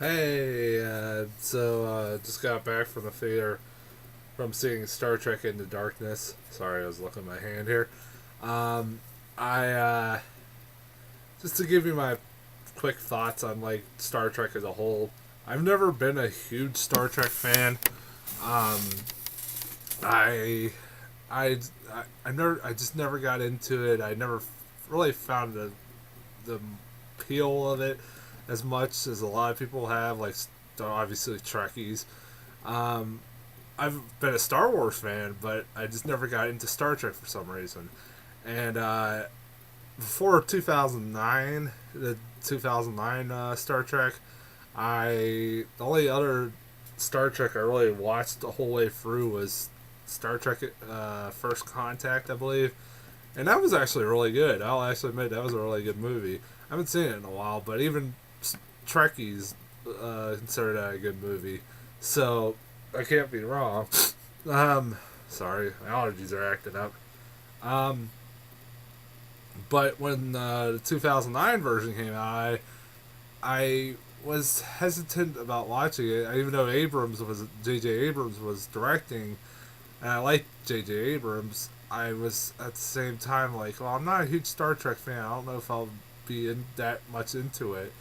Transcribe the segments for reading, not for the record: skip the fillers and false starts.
Hey, just got back from the theater from seeing Star Trek Into Darkness. Sorry, I was looking at my hand here. Um, just to give you my quick thoughts on like Star Trek as a whole. I've never been a huge Star Trek fan. Um, I, I just never got into it. I never really found the appeal of it as much as a lot of people have. Like, obviously Trekkies. Um, I've been a Star Wars fan, but I just never got into Star Trek for some reason. And before 2009, the 2009 Star Trek, the only other Star Trek I really watched the whole way through was Star Trek First Contact, I believe, and that was actually really good. I'll actually admit that was a really good movie. I haven't seen it in a while, but even Trekkies consider that a good movie, so I can't be wrong. Um, Sorry, my allergies are acting up. Um, but when the 2009 version came out, I was hesitant about watching it, even though J.J. Abrams was directing, and I liked J.J. Abrams. I was at the same time like, well, I'm not a huge Star Trek fan. I don't know if I'll be that much into it.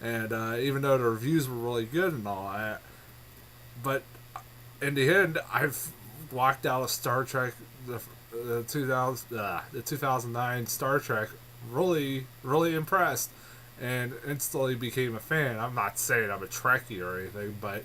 And even though the reviews were really good and all that, but in the end, I've walked out of Star Trek, the 2009 Star Trek, really impressed, and instantly became a fan. I'm not saying I'm a Trekkie or anything, but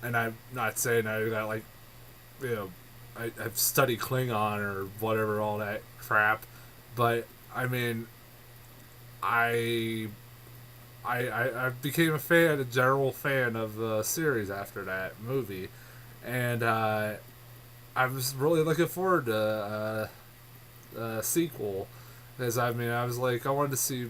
and I'm not saying I got like, you know, I've studied Klingon or whatever, all that crap, but I mean, I I became a fan, a general fan of the series after that movie, and I was really looking forward to a sequel, because I mean, I was like, I wanted to see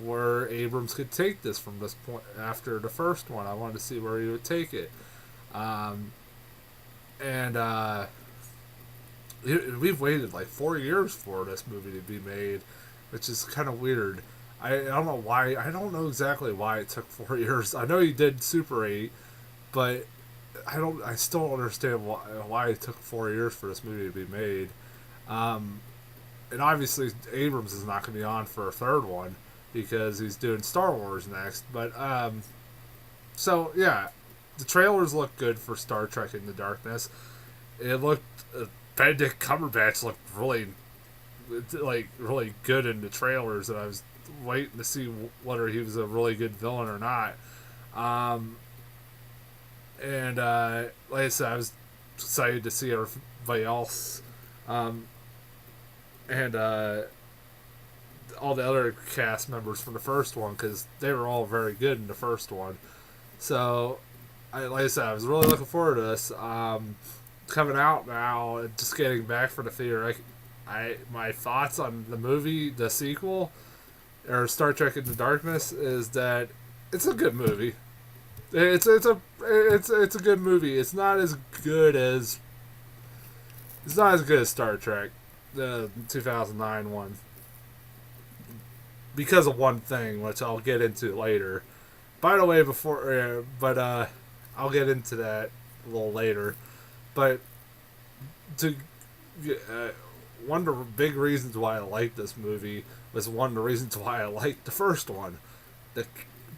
where Abrams could take this from this point after the first one. I wanted to see where he would take it, um, and we've waited like 4 years for this movie to be made, which is kind of weird. I don't know why. I don't know exactly why it took 4 years. I know he did Super 8, but I don't. I still don't understand why it took 4 years for this movie to be made. Um, and obviously Abrams is not going to be on for a third one because he's doing Star Wars next. But so yeah, the trailers look good for Star Trek Into Darkness. It looked Benedict Cumberbatch looked really good in the trailers, and I was waiting to see whether he was a really good villain or not. Um, and like I said, I was excited to see everybody else, um, and all the other cast members from the first one, because they were all very good in the first one. So, like I said, I was really looking forward to this. Coming out now, and just getting back from the theater, my thoughts on the movie, the sequel, or Star Trek Into Darkness, is that it's a good movie. It's a good movie. It's not as good as Star Trek, the 2009 one, because of one thing, which I'll get into later. By the way, I'll get into that a little later. But to uh, one of the big reasons why I like this movie was one of the reasons why I liked the first one. The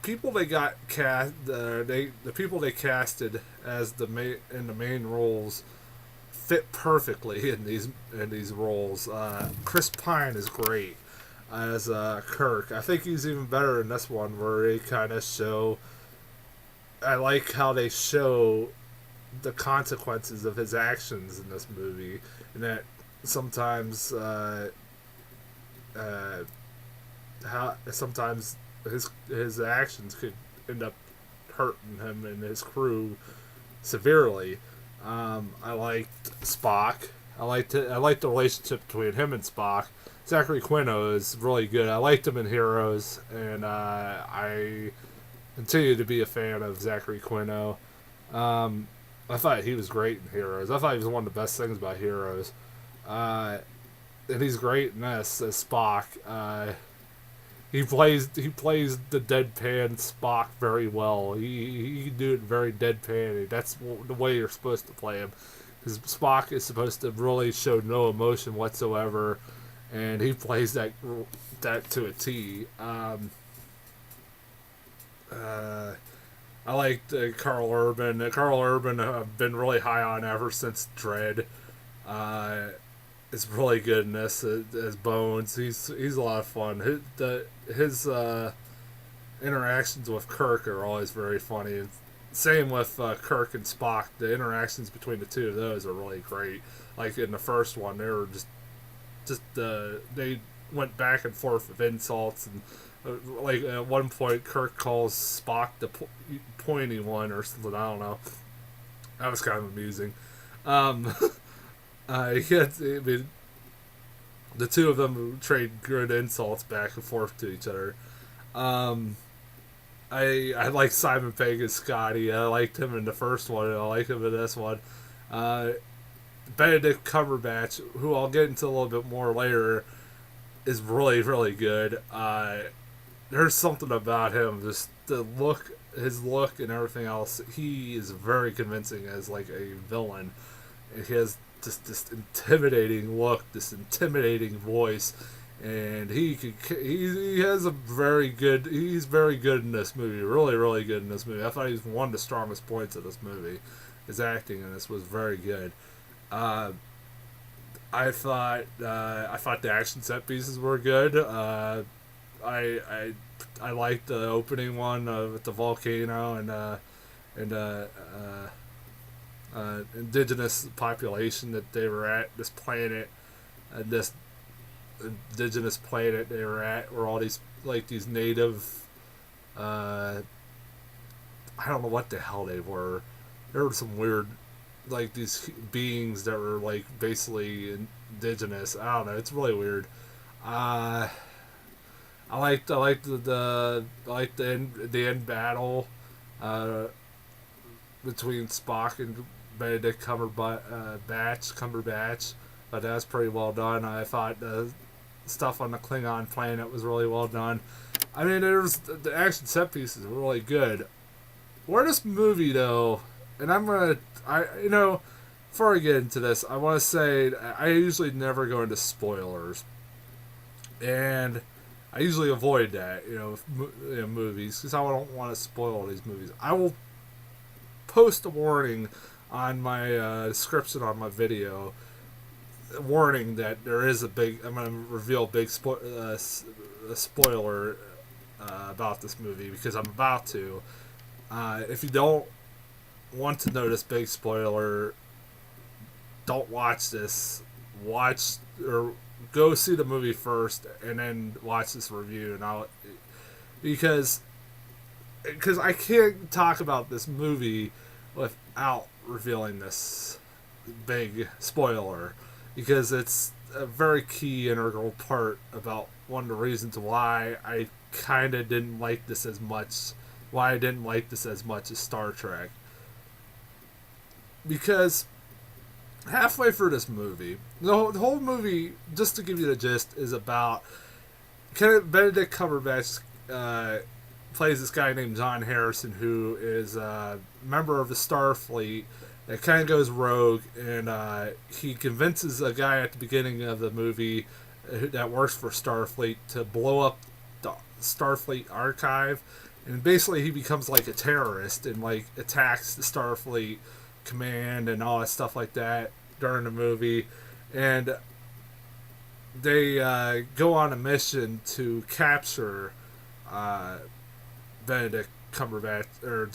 people they got cast, the people they casted as in the main roles fit perfectly in these roles. Chris Pine is great as Kirk. I think he's even better in this one, where they kind of show. I like how they show the consequences of his actions in this movie, and that sometimes uh, how sometimes his actions could end up hurting him and his crew severely. I liked Spock. I liked the relationship between him and Spock. Zachary Quino is really good. I liked him in Heroes, and I continue to be a fan of Zachary Quino. Um, I thought he was great in Heroes. I thought he was one of the best things about Heroes. Uh, and he's great in this as Spock. he plays the deadpan Spock very well. He can do it very deadpan. That's the way you're supposed to play him. Because Spock is supposed to really show no emotion whatsoever, and he plays that to a T. I liked Carl Urban. Carl Urban I've been really high on ever since Dread. Uh, is really good in this as Bones. He's a lot of fun. His interactions with Kirk are always very funny. And same with Kirk and Spock. The interactions between the two of those are really great. Like in the first one, they were just they went back and forth with insults and. Like at one point, Kirk calls Spock the pointy one or something. I don't know. That was kind of amusing. Um, I mean, the two of them trade good insults back and forth to each other. Um, I like Simon Pegg as Scotty. I liked him in the first one. I like him in this one. Uh, Benedict Cumberbatch, who I'll get into a little bit more later, is really really good. There's something about him, just his look and everything else. He is very convincing as like a villain. He has just this intimidating look, this intimidating voice, and he has a very good. He's very good in this movie. Really, really good in this movie. I thought he was one of the strongest points of this movie. His acting in this was very good. Uh, I thought the action set pieces were good. I liked the opening one with the volcano and indigenous population that they were at, this planet, this indigenous planet they were at, where all these native, I don't know what the hell they were. There were some weird, like these beings that were like basically indigenous. I don't know. It's really weird. Uh, I liked the end battle uh, between Spock and Benedict Cumberbatch. But that's pretty well done. I thought the stuff on the Klingon planet was really well done. I mean, the action set pieces were really good. Where this movie though, and before I get into this, I want to say I usually never go into spoilers, and I usually avoid that, movies, because I don't want to spoil these movies. I will post a warning on my description on my video, warning that there is I'm going to reveal a big a spoiler about this movie, because I'm about to. If you don't want to know this big spoiler, don't watch this. Watch or go see the movie first and then watch this review, because I can't talk about this movie without revealing this big spoiler, because it's a very key integral part about one of the reasons why I kind of didn't like this as much, why I didn't like this as much as Star Trek. Because halfway through this movie, the whole movie, just to give you the gist, is about Benedict Cumberbatch plays this guy named John Harrison, who is a member of the Starfleet that kind of goes rogue, and he convinces a guy at the beginning of the movie that works for Starfleet to blow up the Starfleet archive, and basically he becomes like a terrorist and like attacks the Starfleet command and all that stuff like that during the movie, and they go on a mission to capture Benedict Cumberbatch or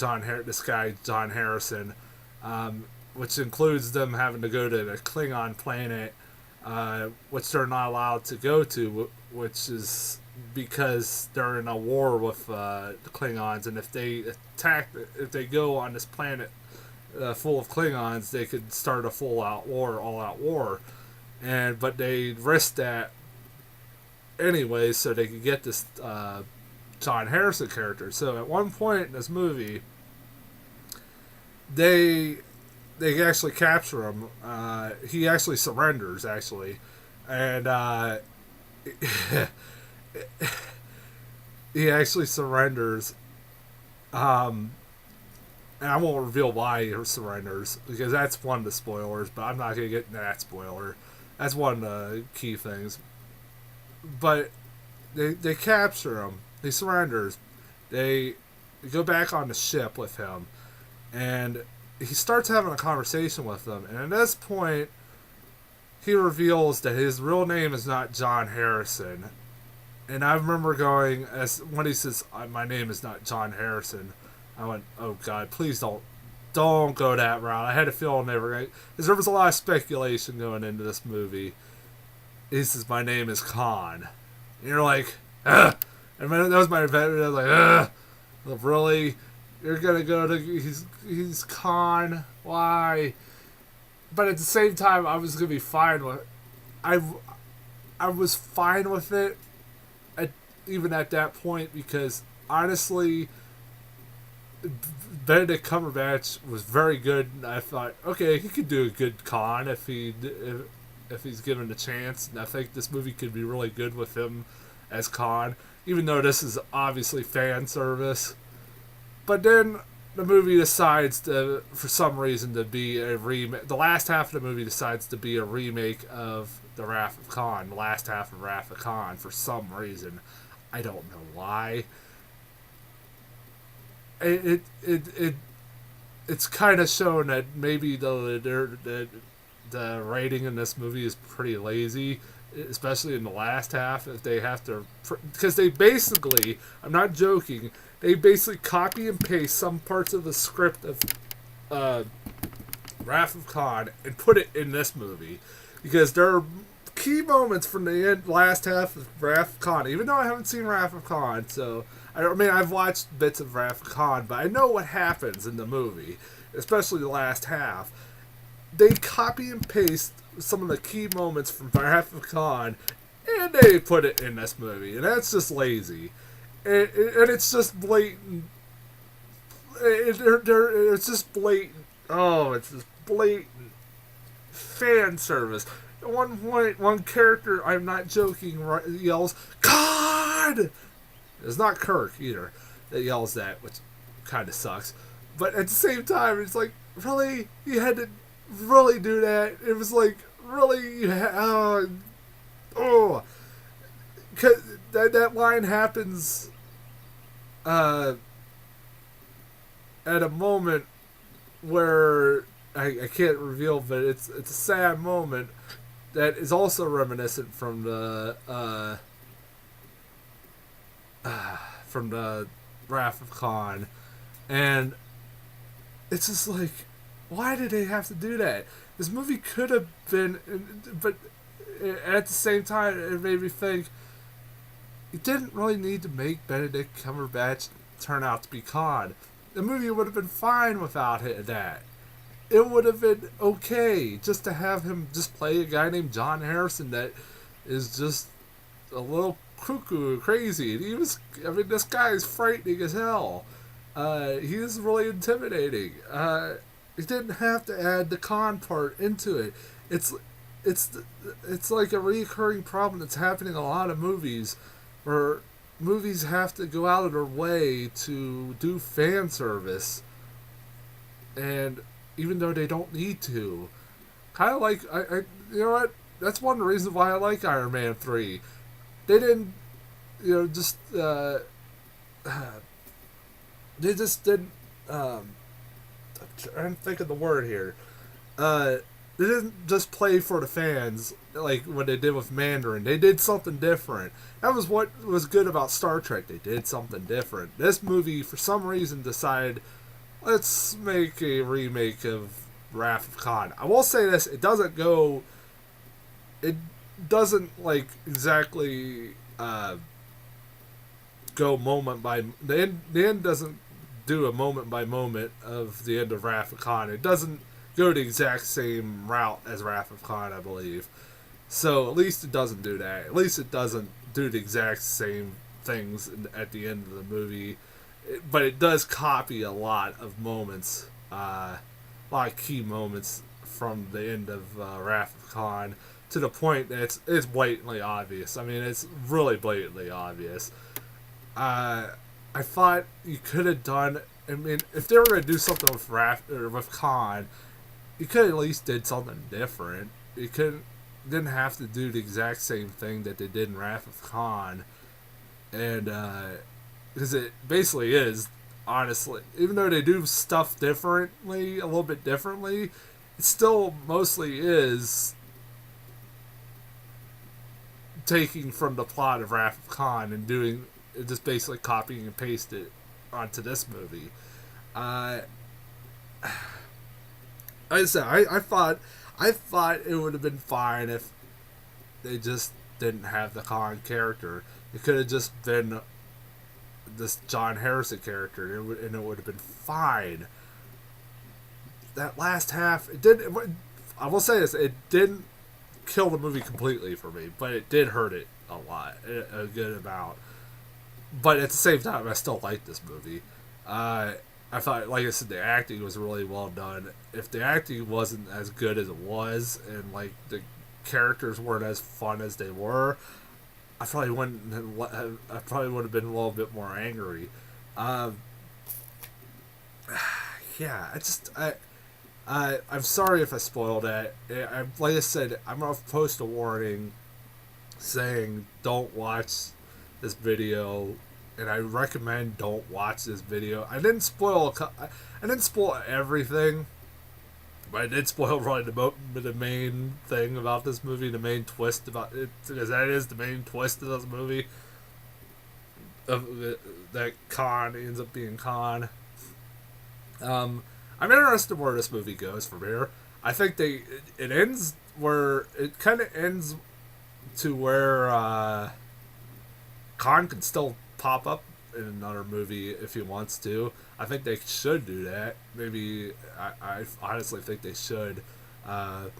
this guy John Harrison, which includes them having to go to the Klingon planet, which they're not allowed to go to, which is because they're in a war with the Klingons, and if they go on this planet full of Klingons, they could start a all-out war, but they risked that anyway so they could get this John Harrison character. So at one point in this movie, they actually capture him. He actually surrenders, and he actually surrenders. Um, and I won't reveal why he surrenders because that's one of the spoilers. But I'm not gonna get into that spoiler. That's one of the key things. But they capture him. He surrenders. They go back on the ship with him, and he starts having a conversation with them. And at this point, he reveals that his real name is not John Harrison. And I remember going as when he says, "My name is not John Harrison." I went, "Oh God, please don't go that route." I had a feeling they were because there was a lot of speculation going into this movie. He says, "My name is Khan," and you're like, "Ugh." And that was my event. I was like, "Ugh, really? You're gonna go to he's Khan? Why?" But at the same time, I was gonna be fine with. I I was fine with it, even at that point, because honestly, Benedict Cumberbatch was very good. And I thought, okay, he could do a good Khan if he's given a chance. And I think this movie could be really good with him as Khan, even though this is obviously fan service. But then the movie decides to, for some reason, to be a remake. The last half of the movie decides to be a remake of The Wrath of Khan. The last half of Wrath of Khan, for some reason. I don't know why. It's kind of shown that maybe the rating in this movie is pretty lazy, especially in the last half. If they have to, because they basically, I'm not joking, they basically copy and paste some parts of the script of Wrath of Khan and put it in this movie, because there are key moments from the last half of Wrath of Khan. Even though I haven't seen Wrath of Khan, so I mean I've watched bits of Wrath of Khan, but I know what happens in the movie, especially the last half. They copy and paste some of the key moments from Wrath of Khan, and they put it in this movie, and that's just lazy, and it's just blatant. It's just blatant. Oh, it's just blatant fan service. At one point, one character, I'm not joking, yells, "God!" It's not Kirk either that yells that, which kind of sucks. But at the same time, it's like, really? You had to really do that? It was like, really? Oh. Cause that line happens at a moment where I can't reveal, but it's a sad moment that is also reminiscent from the Wrath of Khan, and it's just like, why did they have to do that? This movie could have been, but at the same time, it made me think you didn't really need to make Benedict Cumberbatch turn out to be Khan. The movie would have been fine without that. It would have been okay just to have him just play a guy named John Harrison that is just a little cuckoo crazy. This guy is frightening as hell. He is really intimidating. He didn't have to add the Khan part into it. It's like a recurring problem that's happening in a lot of movies, where movies have to go out of their way to do fan service, and even though they don't need to, kind of like I you know what? That's one reason why I like Iron Man 3. They didn't, just they just didn't. I'm trying to think of the word here. They didn't just play for the fans like what they did with Mandarin. They did something different. That was what was good about Star Trek. They did something different. This movie, for some reason, decided, let's make a remake of Wrath of Khan. I will say this: it doesn't like exactly go moment by the end doesn't do a moment by moment of the end of Wrath of Khan. It doesn't go the exact same route as Wrath of Khan, I believe. So at least it doesn't do that. At least it doesn't do the exact same things at the end of the movie. But it does copy a lot of moments, a lot of key moments from the end of Wrath of Khan, to the point that it's blatantly obvious. I mean, it's really blatantly obvious. uh, I thought you could have done. I mean, if they were going to do something with or with Khan, you could at least did something different. You couldn't didn't have to do the exact same thing that they did in Wrath of Khan, and because it basically is, honestly, even though they do stuff differently, a little bit differently, it still mostly is taking from the plot of Wrath of Khan and doing just basically copying and paste it onto this movie. Uh, like I said, I thought it would have been fine if they just didn't have the Khan character. It could have just been this John Harrison character, and it would have been fine. That last half, it did. I will say this: it didn't kill the movie completely for me, but it did hurt it a lot, a good amount. But at the same time, I still liked this movie. I thought, like I said, the acting was really well done. If the acting wasn't as good as it was, and like the characters weren't as fun as they were, I probably wouldn't. I probably would have been a little bit more angry. Um, yeah, I'm sorry if I spoiled it. Like I said, I'm gonna post a warning saying don't watch this video, and I recommend don't watch this video. I didn't spoil. I didn't spoil everything, but I did spoil probably the main thing about this movie, the main twist about it, because that is the main twist of this movie. That Khan ends up being Khan. I'm interested where this movie goes from here. I think it ends where it kind of ends to where Khan can still pop up in another movie if he wants to. I think they should do that. Maybe I honestly think they should, and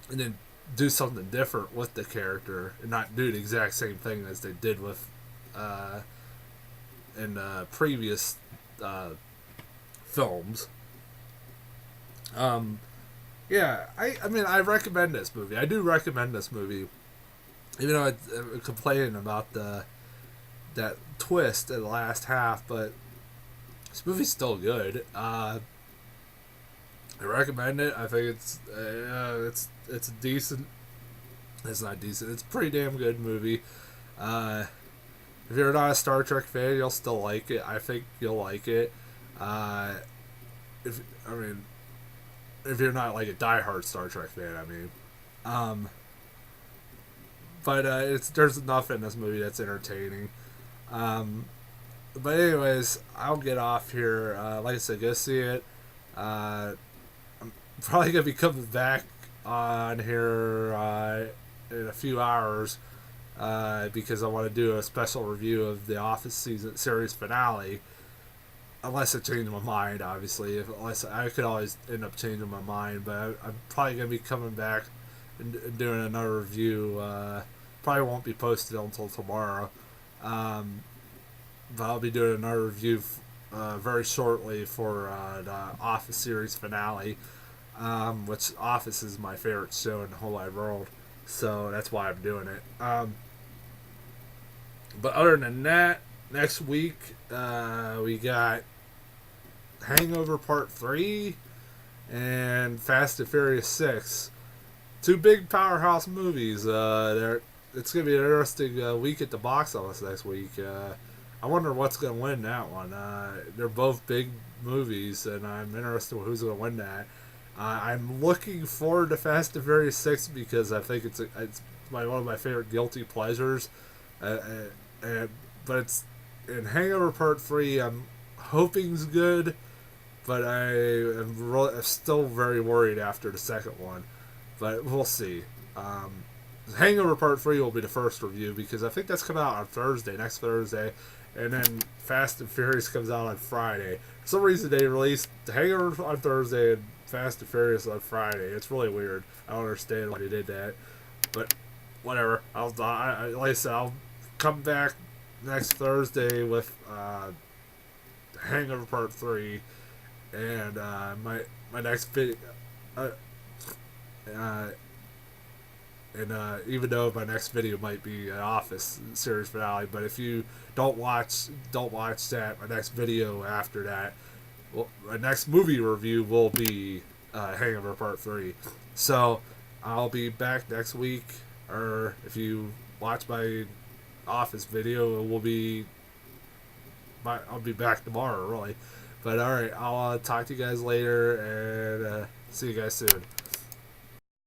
then do something different with the character and not do the exact same thing as they did with in previous films. Yeah, I mean, I recommend this movie. I do recommend this movie, even though I'm complaining about that twist at the last half, but this movie's still good. I recommend it. I think it's decent. It's not decent. It's a pretty damn good movie. If you're not a Star Trek fan, you'll still like it. I think you'll like it. Uh, if I mean, if you're not like a diehard Star Trek fan, I mean, um, but there's enough in this movie that's entertaining. Um, but anyways, I'll get off here. Like I said, go see it. I'm probably gonna be coming back on here in a few hours because I want to do a special review of the Office season series finale. Unless I change my mind, obviously. Unless I could always end up changing my mind, but I'm probably gonna be coming back and doing another review. Probably won't be posted until tomorrow, but I'll be doing another review very shortly for the Office series finale, which Office is my favorite show in the whole wide world, so that's why I'm doing it. But other than that, next week we got Hangover Part 3 and Fast and Furious 6. Two big powerhouse movies. It's going to be an interesting week at the box office next week. I wonder what's going to win that one. They're both big movies, and I'm interested in who's going to win that. I'm looking forward to Fast and Furious 6 because I think it's one of my favorite guilty pleasures. But it's in Hangover Part 3, I'm hoping's good, but I'm still very worried after the second one. But we'll see. Hangover Part 3 will be the first review because I think that's coming out on Thursday, next Thursday, and then Fast and Furious comes out on Friday. For some reason, they released Hangover on Thursday and Fast and Furious on Friday. It's really weird. I don't understand why they did that, but whatever. Like I said, I'll come back next Thursday with Hangover Part 3, and my next video. And even though my next video might be an Office series finale, but if you don't watch that, my next video after that, well, my next movie review will be Hangover Part 3. So I'll be back next week, or if you watch my Office video, it will be I'll be back tomorrow, really. But all right, I'll talk to you guys later, and see you guys soon.